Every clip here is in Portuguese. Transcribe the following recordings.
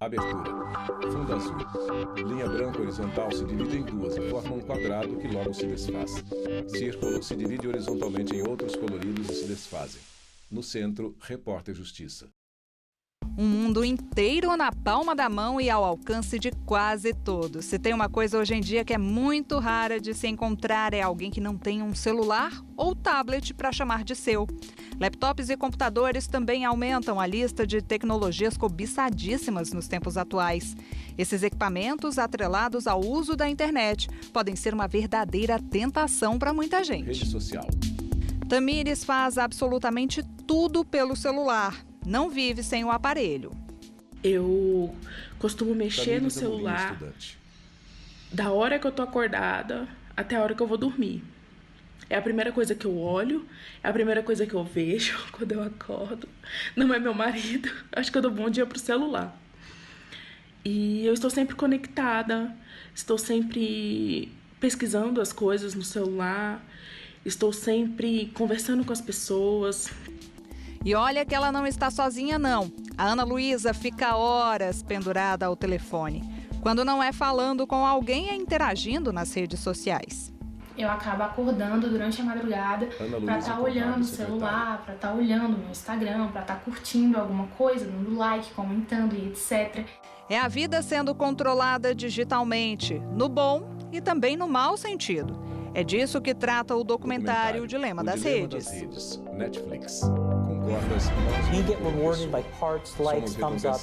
Abertura. Fundo azul. Linha branca horizontal se divide em duas e forma um quadrado que logo se desfaz. Círculo se divide horizontalmente em outros coloridos e se desfazem. No centro, Repórter Justiça. Um mundo inteiro na palma da mão e ao alcance de quase todos. Se tem uma coisa hoje em dia que é muito rara de se encontrar, é alguém que não tem um celular ou tablet para chamar de seu. Laptops e computadores também aumentam a lista de tecnologias cobiçadíssimas nos tempos atuais. Esses equipamentos, atrelados ao uso da internet, podem ser uma verdadeira tentação para muita gente. Rede social. Tamires faz absolutamente tudo pelo celular. Não vive sem o aparelho. Eu costumo mexer no celular da hora que eu tô acordada até a hora que eu vou dormir. É a primeira coisa que eu olho, é a primeira coisa que eu vejo quando eu acordo. Não é meu marido, acho que eu dou bom dia pro celular. E eu estou sempre conectada, estou sempre pesquisando as coisas no celular, estou sempre conversando com as pessoas. E olha que ela não está sozinha, não. A Ana Luísa fica horas pendurada ao telefone. Quando não é falando com alguém, é interagindo nas redes sociais. Eu acabo acordando durante a madrugada para estar olhando o celular, para estar olhando o meu Instagram, para estar curtindo alguma coisa, dando like, comentando e etc. É a vida sendo controlada digitalmente, no bom e também no mau sentido. É disso que trata o documentário O Dilema das Redes. Netflix. We get rewarded by hearts, likes, thumbs up,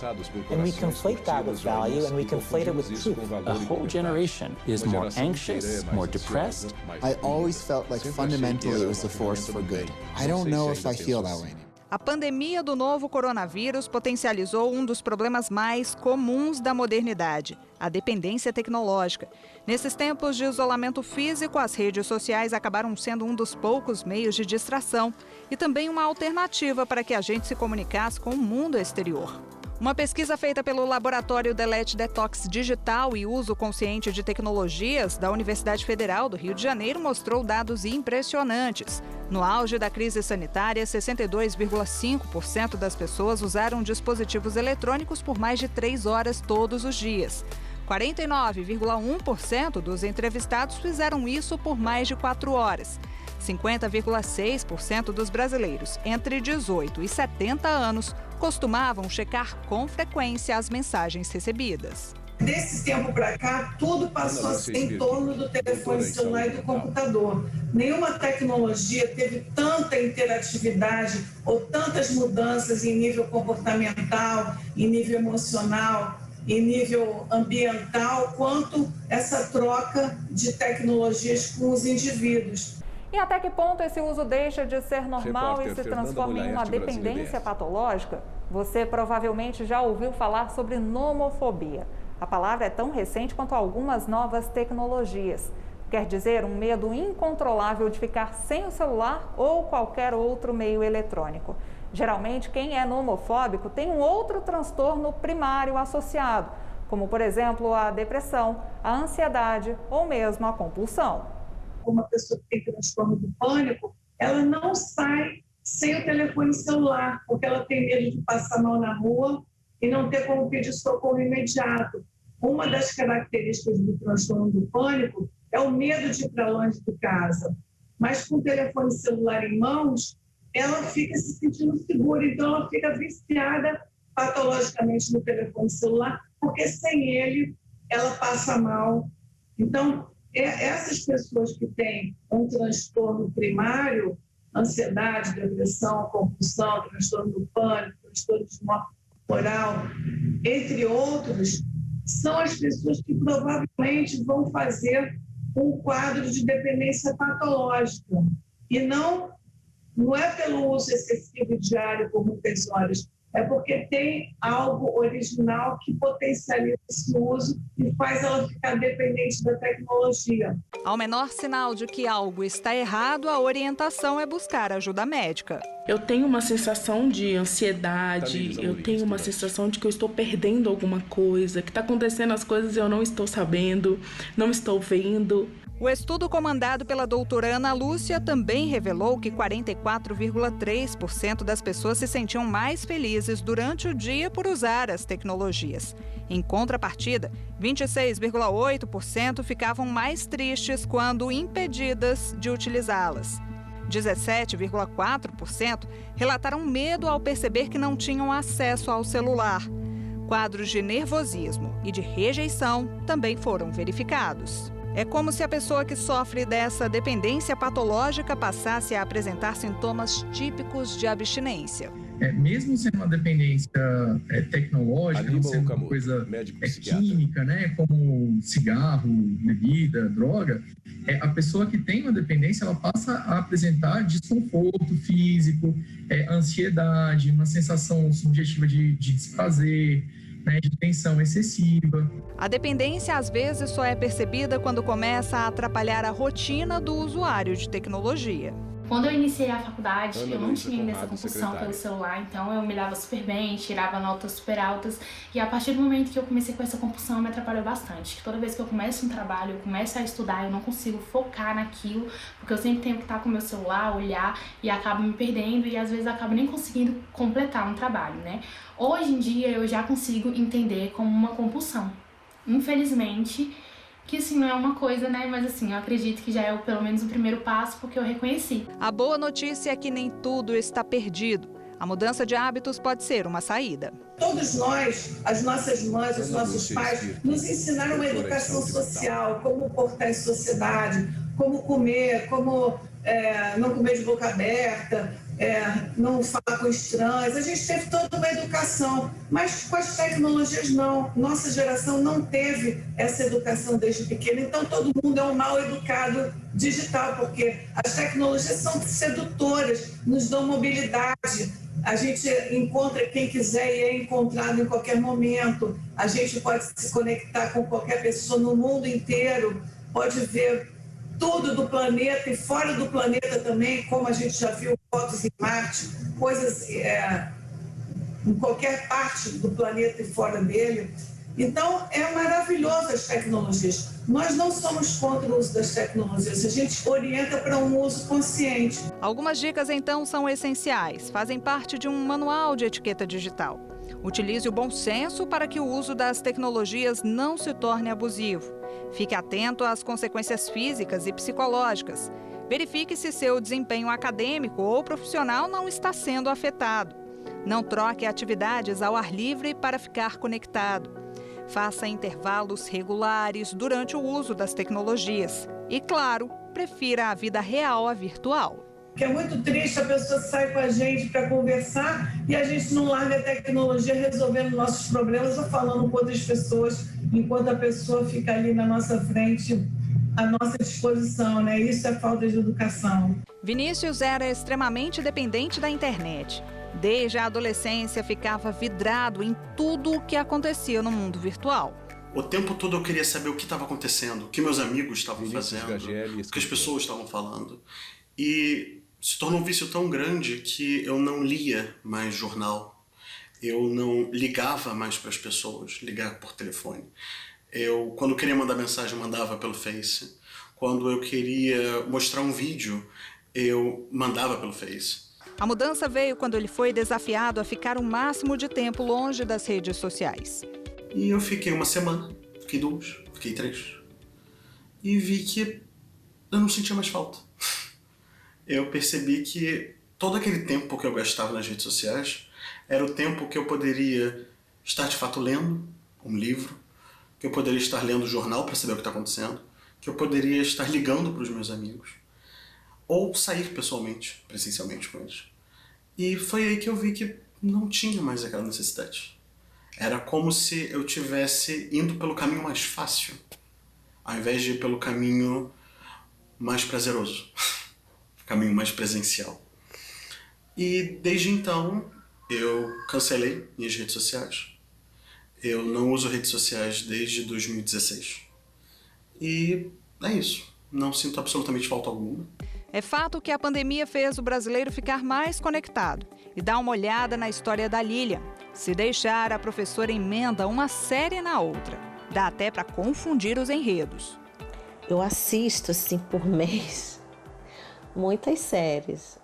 and we conflate that with value, and we conflate it with truth. A whole generation is more anxious, more depressed. I always felt like fundamentally it was a force for good. I don't know if I feel that way anymore. A pandemia do novo coronavírus potencializou um dos problemas mais comuns da modernidade, a dependência tecnológica. Nesses tempos de isolamento físico, as redes sociais acabaram sendo um dos poucos meios de distração e também uma alternativa para que a gente se comunicasse com o mundo exterior. Uma pesquisa feita pelo laboratório Delete Detox Digital e Uso Consciente de Tecnologias da Universidade Federal do Rio de Janeiro mostrou dados impressionantes. No auge da crise sanitária, 62,5% das pessoas usaram dispositivos eletrônicos por mais de 3 horas todos os dias. 49,1% dos entrevistados fizeram isso por mais de 4 horas. 50,6% dos brasileiros entre 18 e 70 anos costumavam checar com frequência as mensagens recebidas. Desse tempo para cá, tudo passou em torno do telefone celular e do computador. Nenhuma tecnologia teve tanta interatividade ou tantas mudanças em nível comportamental, em nível emocional, em nível ambiental, quanto essa troca de tecnologias com os indivíduos. E até que ponto esse uso deixa de ser normal e se transforma em uma dependência patológica? Você provavelmente já ouviu falar sobre nomofobia. A palavra é tão recente quanto algumas novas tecnologias. Quer dizer, um medo incontrolável de ficar sem o celular ou qualquer outro meio eletrônico. Geralmente, quem é nomofóbico tem um outro transtorno primário associado, como, por exemplo, a depressão, a ansiedade ou mesmo a compulsão. Uma pessoa que tem transtorno do pânico, ela não sai sem o telefone celular, porque ela tem medo de passar mal na rua e não ter como pedir socorro imediato. Uma das características do transtorno do pânico é o medo de ir para longe de casa. Mas com o telefone celular em mãos, ela fica se sentindo segura, então ela fica viciada patologicamente no telefone celular, porque sem ele ela passa mal. Então, essas pessoas que têm um transtorno primário, ansiedade, depressão, compulsão, transtorno do pânico, transtorno de morte corporal, entre outros, são as pessoas que provavelmente vão fazer um quadro de dependência patológica. E não é pelo uso excessivo e diário por muitas horas, é porque tem algo original que potencializa esse uso e faz ela ficar dependente da tecnologia. Ao menor sinal de que algo está errado, a orientação é buscar ajuda médica. Eu tenho uma sensação de ansiedade, eu tenho uma sensação de que eu estou perdendo alguma coisa, que está acontecendo as coisas e eu não estou sabendo, não estou vendo. O estudo comandado pela doutora Ana Lúcia também revelou que 44,3% das pessoas se sentiam mais felizes durante o dia por usar as tecnologias. Em contrapartida, 26,8% ficavam mais tristes quando impedidas de utilizá-las. 17,4% relataram medo ao perceber que não tinham acesso ao celular. Quadros de nervosismo e de rejeição também foram verificados. É como se a pessoa que sofre dessa dependência patológica passasse a apresentar sintomas típicos de abstinência. Mesmo sendo uma dependência tecnológica, não sendo uma coisa química, né, como cigarro, bebida, droga, a pessoa que tem uma dependência, ela passa a apresentar desconforto físico, ansiedade, uma sensação subjetiva de desprazer, de tensão excessiva. A dependência, às vezes, só é percebida quando começa a atrapalhar a rotina do usuário de tecnologia. Quando eu iniciei a faculdade, eu não tinha ainda essa compulsão pelo celular, então eu me dava super bem, tirava notas super altas. E a partir do momento que eu comecei com essa compulsão, me atrapalhou bastante. Toda vez que eu começo um trabalho, eu começo a estudar, eu não consigo focar naquilo, porque eu sempre tenho que estar com o meu celular, olhar, e acabo me perdendo, e às vezes acabo nem conseguindo completar um trabalho, né? Hoje em dia, eu já consigo entender como uma compulsão. Infelizmente, que assim, não é uma coisa, né? Mas assim, eu acredito que já é pelo menos o primeiro passo, porque eu reconheci. A boa notícia é que nem tudo está perdido. A mudança de hábitos pode ser uma saída. Todos nós, as nossas mães, os nossos pais, nos ensinaram uma educação social, como portar em sociedade, como comer, como não comer de boca aberta, não falar com estranhos. A gente teve toda uma educação, mas com as tecnologias não. Nossa geração não teve essa educação desde pequena, então todo mundo é um mal educado digital, porque as tecnologias são sedutoras, nos dão mobilidade, a gente encontra quem quiser e é encontrado em qualquer momento, a gente pode se conectar com qualquer pessoa no mundo inteiro, pode ver tudo do planeta e fora do planeta também, como a gente já viu fotos em Marte, coisas em qualquer parte do planeta e fora dele. Então, é maravilhoso as tecnologias. Nós não somos contra o uso das tecnologias, a gente orienta para um uso consciente. Algumas dicas, então, são essenciais, fazem parte de um manual de etiqueta digital. Utilize o bom senso para que o uso das tecnologias não se torne abusivo. Fique atento às consequências físicas e psicológicas. Verifique se seu desempenho acadêmico ou profissional não está sendo afetado. Não troque atividades ao ar livre para ficar conectado. Faça intervalos regulares durante o uso das tecnologias. E, claro, prefira a vida real à virtual. Que é muito triste, a pessoa sai com a gente para conversar e a gente não larga a tecnologia resolvendo nossos problemas ou falando com outras pessoas, enquanto a pessoa fica ali na nossa frente, à nossa disposição, né? Isso é falta de educação. Vinícius era extremamente dependente da internet. Desde a adolescência, ficava vidrado em tudo o que acontecia no mundo virtual. O tempo todo eu queria saber o que estava acontecendo, o que meus amigos estavam fazendo, o que as pessoas estavam falando. E se tornou um vício tão grande que eu não lia mais jornal, eu não ligava mais para as pessoas, ligar por telefone. Eu, quando queria mandar mensagem, mandava pelo Face. Quando eu queria mostrar um vídeo, eu mandava pelo Face. A mudança veio quando ele foi desafiado a ficar o máximo de tempo longe das redes sociais. E eu fiquei uma semana, fiquei 2, fiquei 3. E vi que eu não sentia mais falta. Eu percebi que todo aquele tempo que eu gastava nas redes sociais era o tempo que eu poderia estar de fato lendo um livro, que eu poderia estar lendo o jornal para saber o que está acontecendo, que eu poderia estar ligando para os meus amigos, ou sair pessoalmente, presencialmente com eles. E foi aí que eu vi que não tinha mais aquela necessidade. Era como se eu estivesse indo pelo caminho mais fácil, ao invés de ir pelo caminho mais prazeroso. Caminho mais presencial. E desde então eu cancelei minhas redes sociais. Eu não uso redes sociais desde 2016. E é isso. Não sinto absolutamente falta alguma. É fato que a pandemia fez o brasileiro ficar mais conectado. E dá uma olhada na história da Lilian. Se deixar, a professora emenda uma série na outra. Dá até para confundir os enredos. Eu assisto, assim, por mês, muitas séries.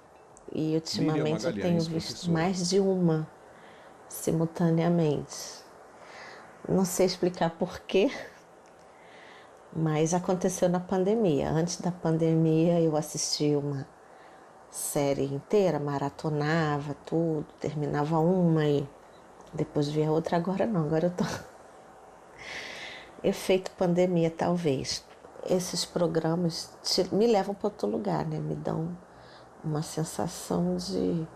E ultimamente eu tenho visto mais de uma simultaneamente. Não sei explicar porquê, mas aconteceu na pandemia. Antes da pandemia eu assisti uma série inteira, maratonava tudo, terminava uma e depois via outra. Agora não, agora eu tô... Efeito pandemia, talvez. Esses programas me levam para outro lugar, né? Me dão uma sensação de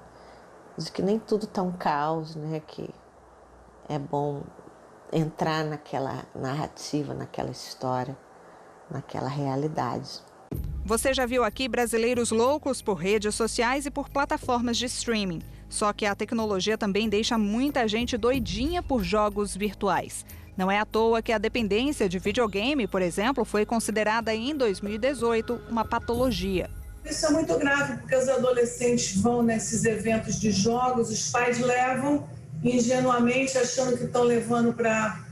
que nem tudo tá um caos, né? Que é bom entrar naquela narrativa, naquela história, naquela realidade. Você já viu aqui brasileiros loucos por redes sociais e por plataformas de streaming. Só que a tecnologia também deixa muita gente doidinha por jogos virtuais. Não é à toa que a dependência de videogame, por exemplo, foi considerada em 2018 uma patologia. Isso é muito grave, porque os adolescentes vão nesses eventos de jogos, os pais levam ingenuamente, achando que estão levando para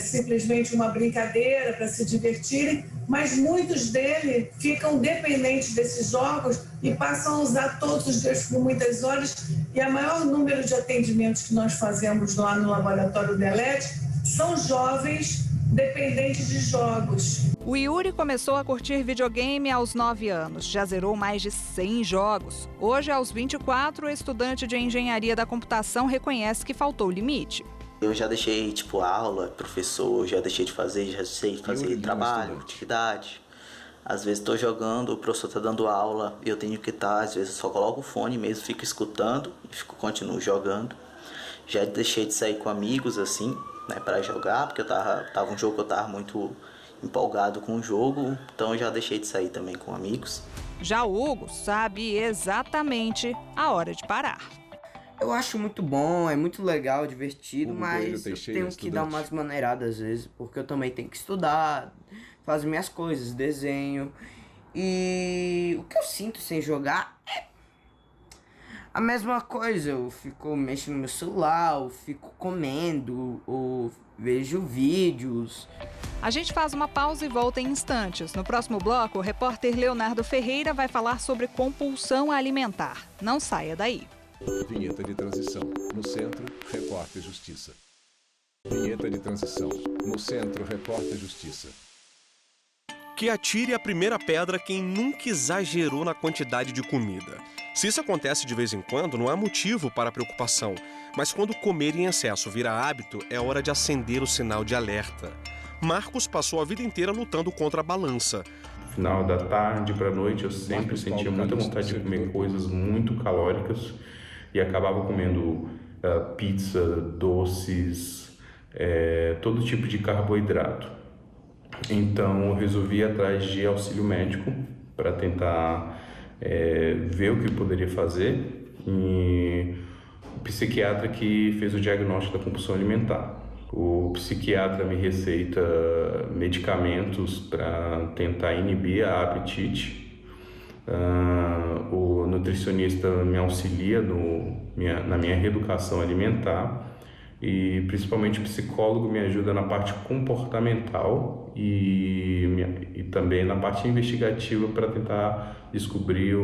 simplesmente uma brincadeira, para se divertirem, mas muitos deles ficam dependentes desses jogos e passam a usar todos os dias por muitas horas. E o maior número de atendimentos que nós fazemos lá no Laboratório Delete são jovens dependentes de jogos. O Yuri começou a curtir videogame aos 9 anos. Já zerou mais de 100 jogos. Hoje, aos 24, o estudante de engenharia da computação reconhece que faltou limite. Eu já deixei, aula, professor, já deixei de fazer trabalho, atividade. Às vezes estou jogando, o professor está dando aula e eu tenho que estar, às vezes só coloco o fone mesmo, fico escutando e continuo jogando. Já deixei de sair com amigos, assim, né, para jogar, porque tava um jogo que eu estava muito empolgado com o jogo, então eu já deixei de sair também com amigos. Já o Hugo sabe exatamente a hora de parar. Eu acho muito bom, é muito legal, divertido, mas eu tenho que dar umas maneiradas às vezes, porque eu também tenho que estudar, fazer minhas coisas, desenho. E o que eu sinto sem jogar é a mesma coisa. Eu fico mexendo no meu celular, eu fico comendo, ou vejo vídeos. A gente faz uma pausa e volta em instantes. No próximo bloco, o repórter Leonardo Ferreira vai falar sobre compulsão alimentar. Não saia daí. Vinheta de transição. No centro, repórter Justiça. Vinheta de transição. No centro, repórter Justiça. Que atire a primeira pedra quem nunca exagerou na quantidade de comida. Se isso acontece de vez em quando, não há motivo para preocupação. Mas quando comer em excesso vira hábito, é hora de acender o sinal de alerta. Marcos passou a vida inteira lutando contra a balança. No final da tarde para a noite, eu sempre sentia muita vontade de comer coisas muito calóricas e acabava comendo pizza, doces, todo tipo de carboidrato. Então eu resolvi ir atrás de auxílio médico para tentar ver o que poderia fazer, e o psiquiatra que fez o diagnóstico da compulsão alimentar. O psiquiatra me receita medicamentos para tentar inibir a apetite. O nutricionista me auxilia na minha reeducação alimentar, e principalmente o psicólogo me ajuda na parte comportamental e também na parte investigativa para tentar descobrir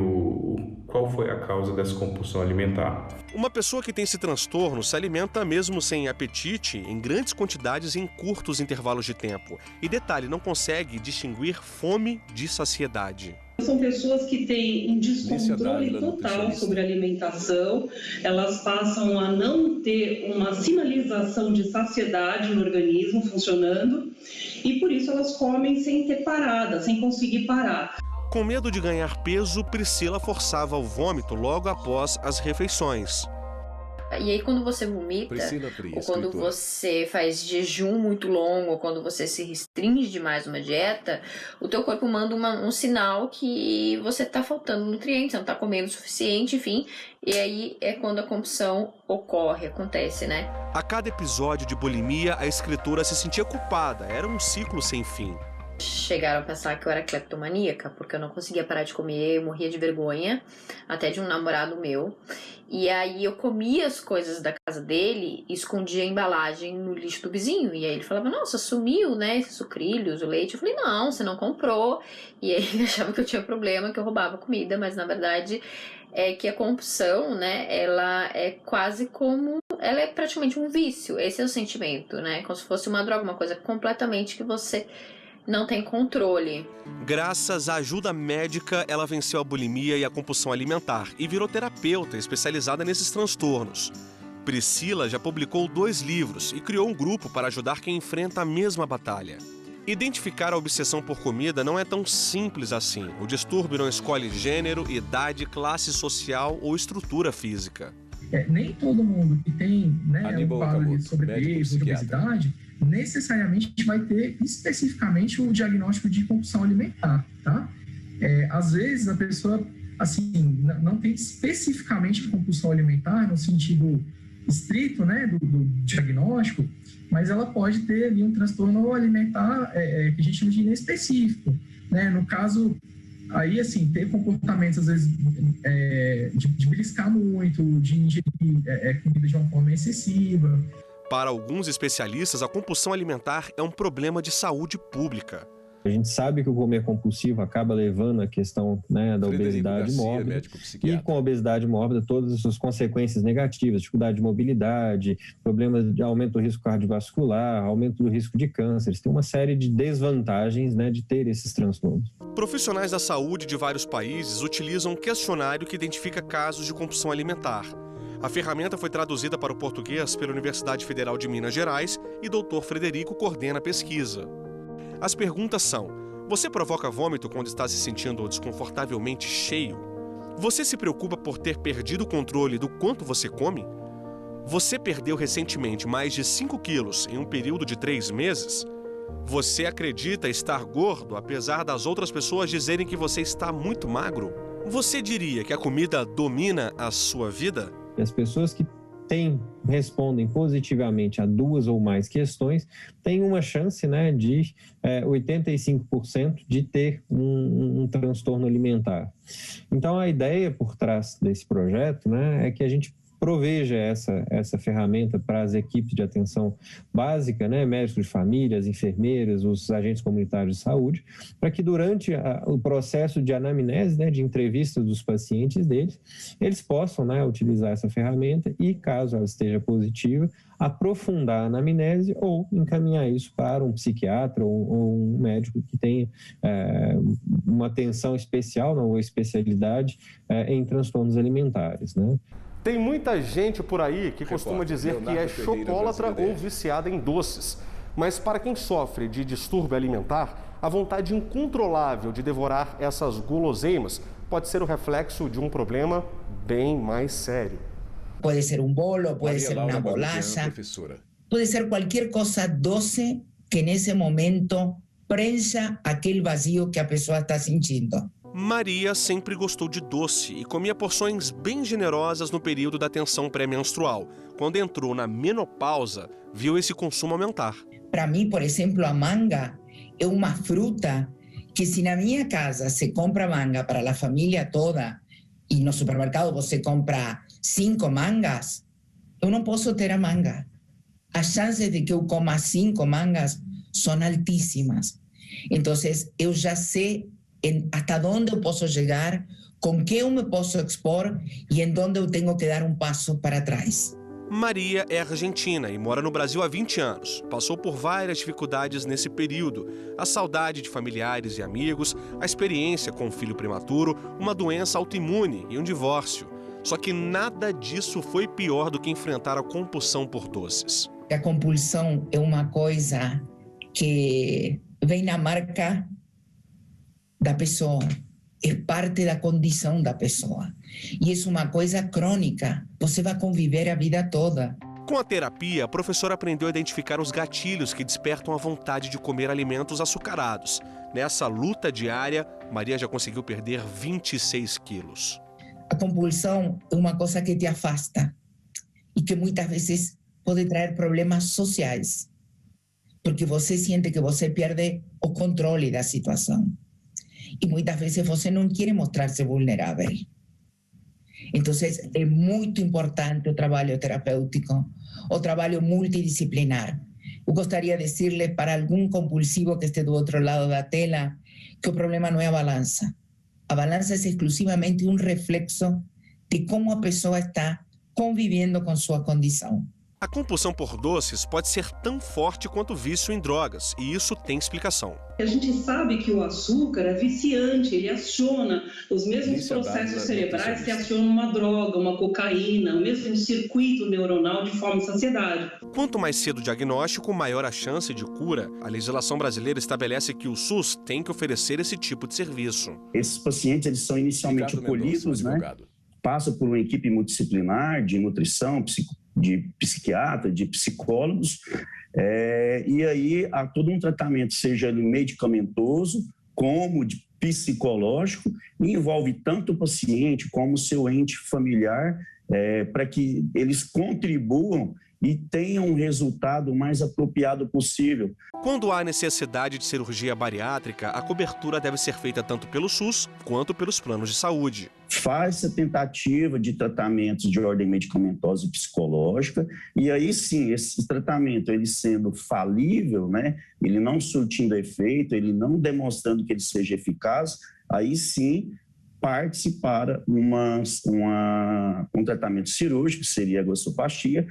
qual foi a causa dessa compulsão alimentar. Uma pessoa que tem esse transtorno se alimenta mesmo sem apetite, em grandes quantidades e em curtos intervalos de tempo. E detalhe, não consegue distinguir fome de saciedade. São pessoas que têm um descontrole total sobre a alimentação, elas passam a não ter uma sinalização de saciedade no organismo funcionando, e por isso elas comem sem ter parada, sem conseguir parar. Com medo de ganhar peso, Priscila forçava o vômito logo após as refeições. E aí quando você vomita, ou quando você faz jejum muito longo, ou quando você se restringe demais uma dieta, o teu corpo manda um sinal que você está faltando nutrientes, não está comendo o suficiente, enfim. E aí é quando a compulsão acontece, né? A cada episódio de bulimia, a escritora se sentia culpada, era um ciclo sem fim. Chegaram a pensar que eu era cleptomaníaca, porque eu não conseguia parar de comer, eu morria de vergonha, até de um namorado meu. E aí eu comia as coisas da casa dele e escondia a embalagem no lixo do vizinho. E aí ele falava, nossa, sumiu, né, esses sucrilhos, o leite. Eu falei, não, você não comprou. E aí ele achava que eu tinha problema, que eu roubava comida, mas na verdade é que a compulsão, né, ela é quase como... ela é praticamente um vício, esse é o sentimento, né, como se fosse uma droga, uma coisa completamente que você não tem controle. Graças à ajuda médica, ela venceu a bulimia e a compulsão alimentar e virou terapeuta especializada nesses transtornos. Priscila já publicou 2 livros e criou um grupo para ajudar quem enfrenta a mesma batalha. Identificar a obsessão por comida não é tão simples assim. O distúrbio não escolhe gênero, idade, classe social ou estrutura física. Nem todo mundo que tem, né, um quadro de sobrepeso, de obesidade, necessariamente vai ter especificamente o diagnóstico de compulsão alimentar, tá? Às vezes a pessoa, assim, não tem especificamente compulsão alimentar no sentido estrito, né, do diagnóstico, mas ela pode ter ali um transtorno alimentar que a gente chama de inespecífico, né? No caso, aí, assim, ter comportamentos, às vezes, de beliscar muito, de ingerir comida de uma forma excessiva. Para alguns especialistas, a compulsão alimentar é um problema de saúde pública. A gente sabe que o comer compulsivo acaba levando a questão, né, da obesidade mórbida. E com a obesidade mórbida, todas as suas consequências negativas, dificuldade de mobilidade, problemas de aumento do risco cardiovascular, aumento do risco de cânceres. Tem uma série de desvantagens, né, de ter esses transtornos. Profissionais da saúde de vários países utilizam um questionário que identifica casos de compulsão alimentar. A ferramenta foi traduzida para o português pela Universidade Federal de Minas Gerais e Dr. Frederico coordena a pesquisa. As perguntas são: você provoca vômito quando está se sentindo desconfortavelmente cheio? Você se preocupa por ter perdido o controle do quanto você come? Você perdeu recentemente mais de 5 quilos em um período de 3 meses? Você acredita estar gordo apesar das outras pessoas dizerem que você está muito magro? Você diria que a comida domina a sua vida? E as pessoas que respondem positivamente a 2 ou mais questões têm uma chance, né, de 85% de ter um transtorno alimentar. Então, a ideia por trás desse projeto, né, é que a gente proveja essa ferramenta para as equipes de atenção básica, né, médicos de família, as enfermeiras, os agentes comunitários de saúde, para que durante o processo de anamnese, né, de entrevista dos pacientes deles, eles possam, né, utilizar essa ferramenta e, caso ela esteja positiva, aprofundar a anamnese ou encaminhar isso para um psiquiatra ou um médico que tenha uma atenção especial, ou especialidade em transtornos alimentares, né? Tem muita gente por aí que costuma dizer que é chocólatra ou viciada em doces. Mas para quem sofre de distúrbio alimentar, a vontade incontrolável de devorar essas guloseimas pode ser o reflexo de um problema bem mais sério. Pode ser um bolo, pode ser uma bolacha, pode ser qualquer coisa doce que nesse momento preencha aquele vazio que a pessoa está sentindo. Maria sempre gostou de doce e comia porções bem generosas no período da tensão pré-menstrual. Quando entrou na menopausa, viu esse consumo aumentar. Para mim, por exemplo, a manga é uma fruta que, se na minha casa se compra manga para a família toda e no supermercado você compra 5 mangas, eu não posso ter a manga. As chances de que eu coma 5 mangas são altíssimas. Então, eu já sei hasta onde eu posso chegar, com que eu me posso expor e em onde eu tenho que dar um passo para trás. Maria é argentina e mora no Brasil há 20 anos. Passou por várias dificuldades nesse período. A saudade de familiares e amigos, a experiência com um filho prematuro, uma doença autoimune e um divórcio. Só que nada disso foi pior do que enfrentar a compulsão por doces. A compulsão é uma coisa que vem na marca da pessoa, é parte da condição da pessoa. E é uma coisa crônica, você vai conviver a vida toda. Com a terapia, a professora aprendeu a identificar os gatilhos que despertam a vontade de comer alimentos açucarados. Nessa luta diária, Maria já conseguiu perder 26 quilos. A compulsão é uma coisa que te afasta e que muitas vezes pode trazer problemas sociais. porque você sente que você perde o controle da situação. E muitas vezes você não quer mostrar-se vulnerável. Então, é muito importante o trabalho terapêutico, o trabalho multidisciplinar. Eu gostaria de dizer-lhe para algum compulsivo que esteja do outro lado da tela que o problema não é a balança. A balança é exclusivamente um reflexo de como a pessoa está convivendo com sua condição. A compulsão por doces pode ser tão forte quanto o vício em drogas, e isso tem explicação. A gente sabe que o açúcar é viciante, ele aciona os mesmos processos cerebrais que acionam uma droga, uma cocaína, o mesmo circuito neuronal de fome e saciedade. Quanto mais cedo o diagnóstico, maior a chance de cura. A legislação brasileira estabelece que o SUS tem que oferecer esse tipo de serviço. Esses pacientes eles são inicialmente acolhidos, né? Passam por uma equipe multidisciplinar de nutrição, de psiquiatra, de psicólogos, e aí há todo um tratamento, seja ele medicamentoso, como de psicológico, e envolve tanto o paciente como o seu ente familiar, para que eles contribuam e tenham um resultado mais apropriado possível. Quando há necessidade de cirurgia bariátrica, a cobertura deve ser feita tanto pelo SUS quanto pelos planos de saúde. Faz a tentativa de tratamentos de ordem medicamentosa e psicológica, e aí sim, esse tratamento, ele sendo falível, né, ele não surtindo efeito, ele não demonstrando que ele seja eficaz, aí sim parte-se para um tratamento cirúrgico, que seria a glossoplastia,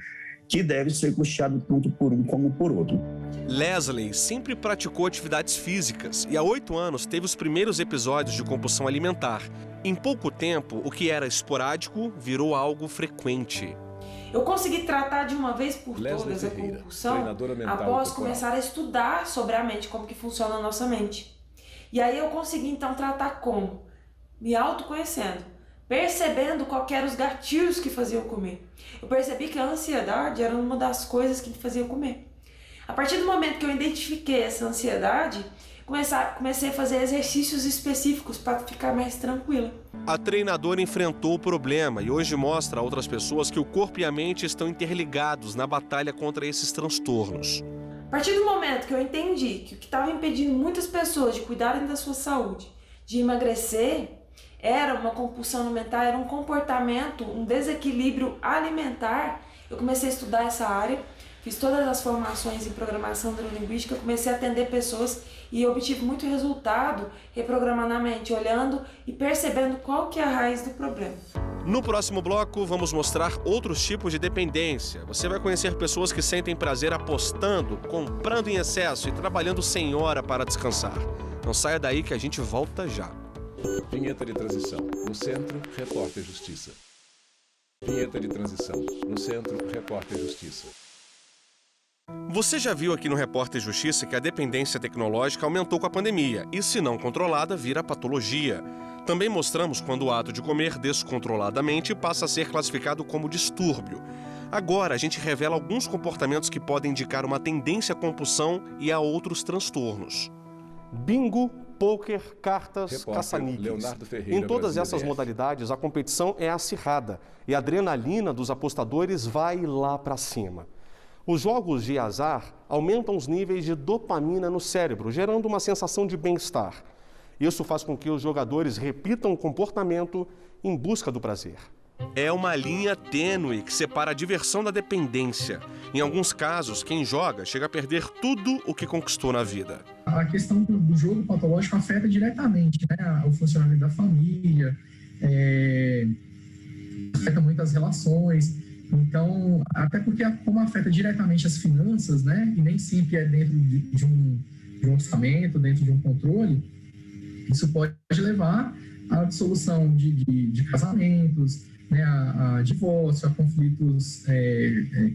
que deve ser custeado tanto por um como por outro. Leslie sempre praticou atividades físicas e há 8 anos teve os primeiros episódios de compulsão alimentar. Em pouco tempo, o que era esporádico virou algo frequente. Eu consegui tratar de uma vez por todas a compulsão após começar a estudar sobre a mente, como que funciona a nossa mente. E aí eu consegui então tratar como? Me autoconhecendo. Percebendo qual eram os gatilhos que faziam comer. Eu percebi que a ansiedade era uma das coisas que me fazia comer. A partir do momento que eu identifiquei essa ansiedade, comecei a fazer exercícios específicos para ficar mais tranquila. A treinadora enfrentou o problema e hoje mostra a outras pessoas que o corpo e a mente estão interligados na batalha contra esses transtornos. A partir do momento que eu entendi que o que estava impedindo muitas pessoas de cuidarem da sua saúde, de emagrecer, era uma compulsão alimentar, era um comportamento, um desequilíbrio alimentar. Eu comecei a estudar essa área, fiz todas as formações em programação neurolinguística, comecei a atender pessoas e obtive muito resultado reprogramando a mente, olhando e percebendo qual que é a raiz do problema. No próximo bloco, vamos mostrar outros tipos de dependência. Você vai conhecer pessoas que sentem prazer apostando, comprando em excesso e trabalhando sem hora para descansar. Não saia daí que a gente volta já. Vinheta de transição. No centro, Repórter Justiça. Vinheta de transição. No centro, Repórter Justiça. Você já viu aqui no Repórter Justiça que a dependência tecnológica aumentou com a pandemia e, se não controlada, vira patologia. Também mostramos quando o ato de comer descontroladamente passa a ser classificado como distúrbio. Agora, a gente revela alguns comportamentos que podem indicar uma tendência à compulsão e a outros transtornos. Bingo, pôquer, cartas, caça-níqueis. Em todas essas modalidades, a competição é acirrada e a adrenalina dos apostadores vai lá para cima. Os jogos de azar aumentam os níveis de dopamina no cérebro, gerando uma sensação de bem-estar. Isso faz com que os jogadores repitam o comportamento em busca do prazer. É uma linha tênue que separa a diversão da dependência. Em alguns casos, quem joga chega a perder tudo o que conquistou na vida. A questão do jogo patológico afeta diretamente, né, o funcionamento da família, afeta muitas relações. Então, até porque como afeta diretamente as finanças, né, e nem sempre é dentro de um orçamento, dentro de um controle, isso pode levar à dissolução de casamentos, né, a divórcio, a conflitos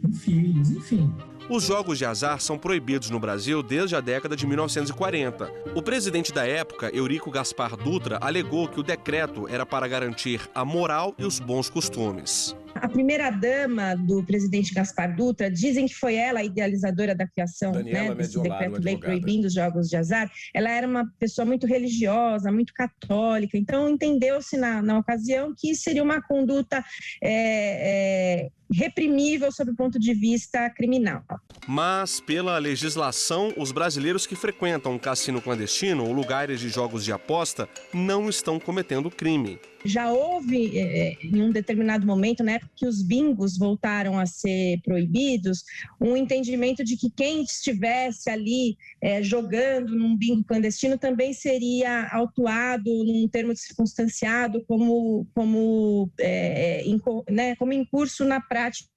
com filhos, enfim. Os jogos de azar são proibidos no Brasil desde a década de 1940. O presidente da época, Eurico Gaspar Dutra, alegou que o decreto era para garantir a moral e os bons costumes. A primeira-dama do presidente Gaspar Dutra, dizem que foi ela a idealizadora da criação, né, desse decreto-lei proibindo os jogos de azar. Ela era uma pessoa muito religiosa, muito católica, então entendeu-se na ocasião que seria uma conduta reprimível sob o ponto de vista criminal. Mas, pela legislação, os brasileiros que frequentam um cassino clandestino ou lugares de jogos de aposta não estão cometendo crime. Já houve, em um determinado momento, na época que os bingos voltaram a ser proibidos, um entendimento de que quem estivesse ali jogando num bingo clandestino também seria autuado num termo circunstanciado como incurso na prática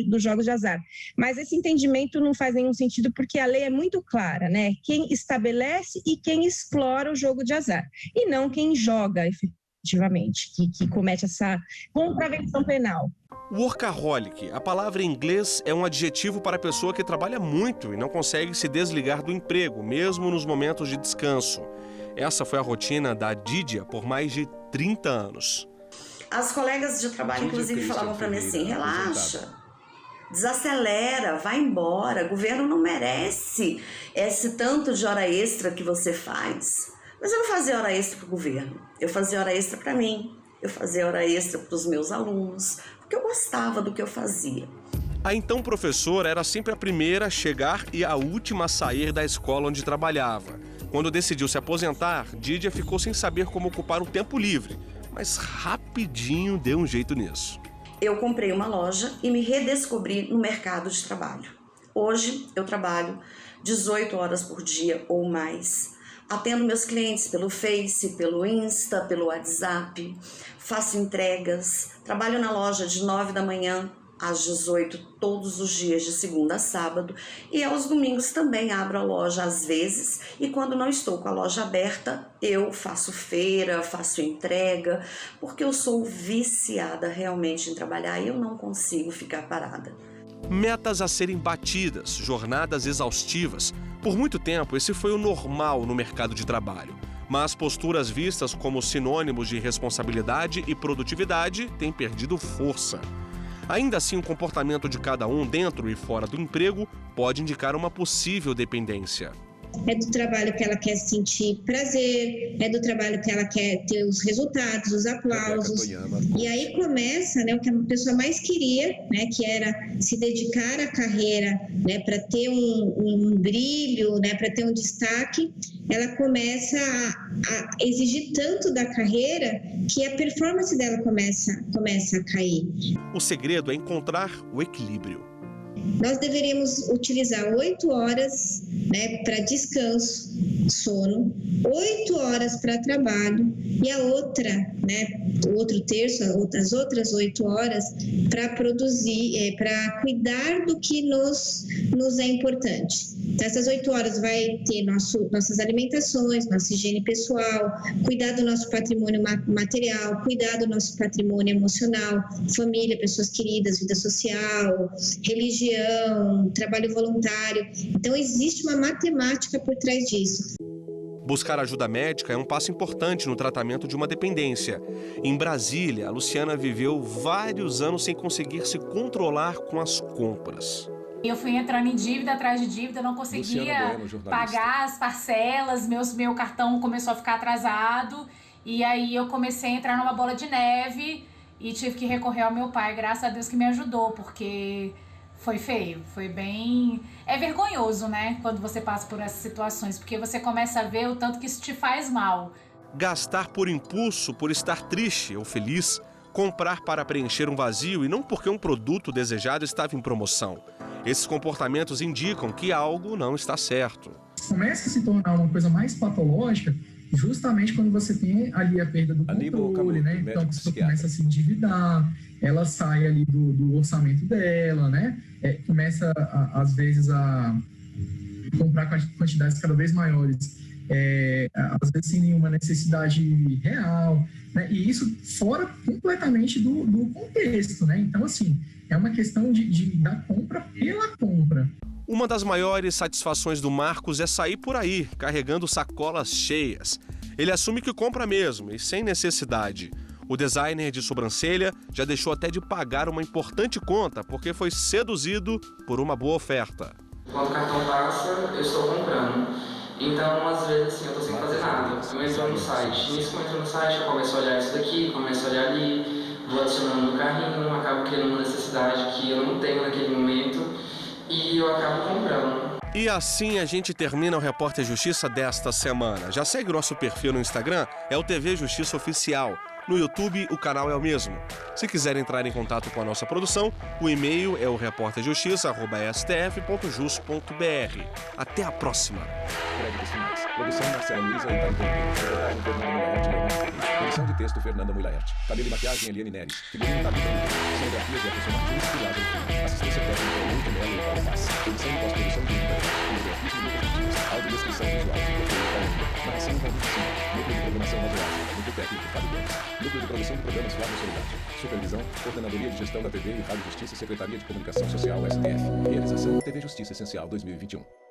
dos jogos de azar. Mas esse entendimento não faz nenhum sentido porque a lei é muito clara, né? Quem estabelece e quem explora o jogo de azar, e não quem joga efetivamente, que comete essa contravenção penal. Workaholic, a palavra em inglês é um adjetivo para a pessoa que trabalha muito e não consegue se desligar do emprego, mesmo nos momentos de descanso. Essa foi a rotina da Dídia por mais de 30 anos. As colegas de trabalho, inclusive, falavam para mim assim, relaxa, desacelera, vai embora, o governo não merece esse tanto de hora extra que você faz. Mas eu não fazia hora extra para o governo, eu fazia hora extra para mim, eu fazia hora extra para os meus alunos, porque eu gostava do que eu fazia. A então professora era sempre a primeira a chegar e a última a sair da escola onde trabalhava. Quando decidiu se aposentar, Dídia ficou sem saber como ocupar o tempo livre, mas rapidinho deu um jeito nisso. Eu comprei uma loja e me redescobri no mercado de trabalho. Hoje eu trabalho 18 horas por dia ou mais. Atendo meus clientes pelo Face, pelo Insta, pelo WhatsApp, faço entregas, trabalho na loja de 9 da manhã às 18 todos os dias de segunda a sábado e aos domingos também abro a loja às vezes e quando não estou com a loja aberta eu faço feira, faço entrega, porque eu sou viciada realmente em trabalhar e eu não consigo ficar parada. Metas a serem batidas, jornadas exaustivas. Por muito tempo esse foi o normal no mercado de trabalho, mas posturas vistas como sinônimos de responsabilidade e produtividade têm perdido força. Ainda assim, o comportamento de cada um dentro e fora do emprego pode indicar uma possível dependência. É do trabalho que ela quer sentir prazer, é do trabalho que ela quer ter os resultados, os aplausos. E aí começa, né, o que a pessoa mais queria, né, que era se dedicar à carreira, né, para ter um brilho, né, para ter um destaque. Ela começa a exigir tanto da carreira que a performance dela começa a cair. O segredo é encontrar o equilíbrio. Nós deveríamos utilizar 8 horas, né, para descanso, sono, 8 horas para trabalho e a outra, né, o outro terço, as outras 8 horas para produzir, para cuidar do que nos é importante. Então, essas 8 horas vai ter nossas alimentações, nossa higiene pessoal, cuidar do nosso patrimônio material, cuidar do nosso patrimônio emocional, família, pessoas queridas, vida social, religião, trabalho voluntário. Então, existe uma matemática por trás disso. Buscar ajuda médica é um passo importante no tratamento de uma dependência. Em Brasília, a Luciana viveu vários anos sem conseguir se controlar com as compras. Eu fui entrando em dívida atrás de dívida, não conseguia pagar as parcelas, meu cartão começou a ficar atrasado e aí eu comecei a entrar numa bola de neve e tive que recorrer ao meu pai, graças a Deus que me ajudou, porque foi feio, foi bem... É vergonhoso, né, quando você passa por essas situações, porque você começa a ver o tanto que isso te faz mal. Gastar por impulso, por estar triste ou feliz, comprar para preencher um vazio e não porque um produto desejado estava em promoção. Esses comportamentos indicam que algo não está certo. Começa a se tornar uma coisa mais patológica justamente quando você tem ali a perda do controle, né? Então a pessoa começa a se endividar, ela sai ali do orçamento dela, né? Começa, às vezes, a comprar quantidades cada vez maiores, às vezes sem nenhuma necessidade real, né? E isso fora completamente do contexto, né? Então, assim, é uma questão da compra pela compra. Uma das maiores satisfações do Marcos é sair por aí, carregando sacolas cheias. Ele assume que compra mesmo e sem necessidade. O designer de sobrancelha já deixou até de pagar uma importante conta porque foi seduzido por uma boa oferta. Quando o cartão passa, eu estou comprando. Então, às vezes, assim, eu estou sem fazer nada. Eu entro no site. Nisso que eu entro no site, eu começo a olhar isso daqui, começo a olhar ali. vou adicionando no carrinho, acabo criando uma necessidade que eu não tenho naquele momento e eu acabo comprando. E assim a gente termina o Repórter Justiça desta semana. Já segue o nosso perfil no Instagram, é o TV Justiça Oficial. No YouTube, o canal é o mesmo. Se quiser entrar em contato com a nossa produção, o e-mail é o reporterjustiça@stf.jus.br. Até a próxima. Produção Marcela Luiza e Itaí Edição de texto Fernanda Mulaerte. Cabelo e maquiagem Eliane Neres. Figurino Tabita Luiz. Cenografia Jefferson Martins e Lázaro Filho. Assistência técnica Luiz Melo e Paulo Paz. Edição e pós-produção de Itaí. Fotografismo e Lucas. Audiodescrição visual. Narração e transmissão. Núcleo de programação radioável. Núcleo técnico Fábio Gomes. Núcleo de produção de programas Flávio Soledade. Supervisão, Coordenadoria de Gestão da TV e Rádio Justiça e Secretaria de Comunicação Social STF. Realização TV Justiça Essencial 2021.